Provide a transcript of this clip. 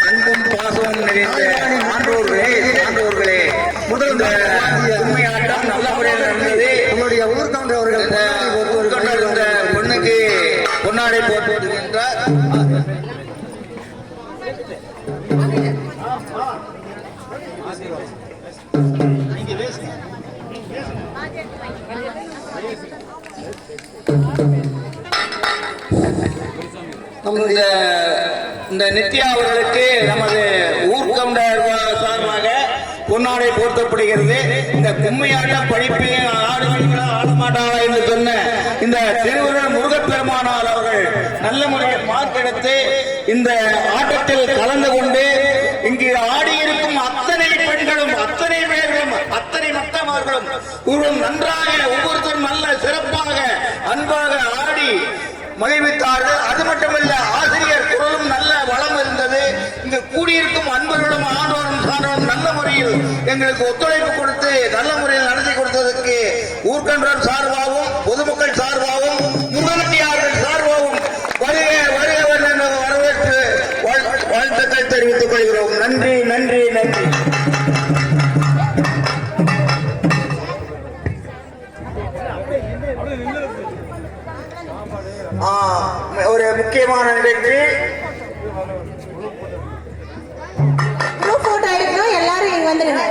அன்பும் பாசமும் நிறைந்த ஆண்டோர்களே முதல் உண்மையாட்டம் நல்ல முறையில் நடந்தது. உங்களுடைய ஊர்கவுண்டர் அவர்கள் இந்த பொண்ணுக்கு பொன்னாடை போட்டுகின்றார். இந்த நித்யா அவர்களுக்கு நமது ஊர்கவுண்டர் சார்பாக பொன்னாடை போர்த்தப்படுகிறது. இந்த கும்மியாட்டம் படிப்பீங்க ஆடுவீங்களா ஆடமாட்டாளா என்று சொன்ன இந்த திருவள்ளுவர் முருகப்பெருமானார் அவர்கள் நல்ல முறையில் மார்க் எடுத்து இந்த ஆட்டத்தில் கலந்து கொண்டு இங்கு ஆடியிருக்கும் அத்தனை பெண்களும் அத்தனை பேர்களும் அத்தனை மக்களும் நன்றாக ஒவ்வொருத்தரும் நல்ல சிறப்பாக அன்பாக ஆடி மகிழ்வித்தார்கள். அது மட்டுமல்ல, ஆசிரியர் குரலும் நல்ல வளம் இருந்தது. இங்கு கூடியிருக்கும் அன்பர்களும் ஆண்டோரும் சான்றோரும் நல்ல முறையில் எங்களுக்கு ஒத்துழைப்பு கொடுத்து நல்ல முறையில் நடத்தி கொடுத்ததற்கு ஊர்கன்றர் சார்பாகவும் பொதுமக்கள் சார்பாகவும் முருகனடியார்கள் சார்பாகவும் வருக வருக என்ற வரவேற்று வாழ்த்துக்கள் தெரிவித்துக் கொள்கிறோம். நன்றி நன்றி நன்றி. ஒரு முக்கியமான நிகழ்ச்சி எல்லாரும் இங்க வந்துருங்க.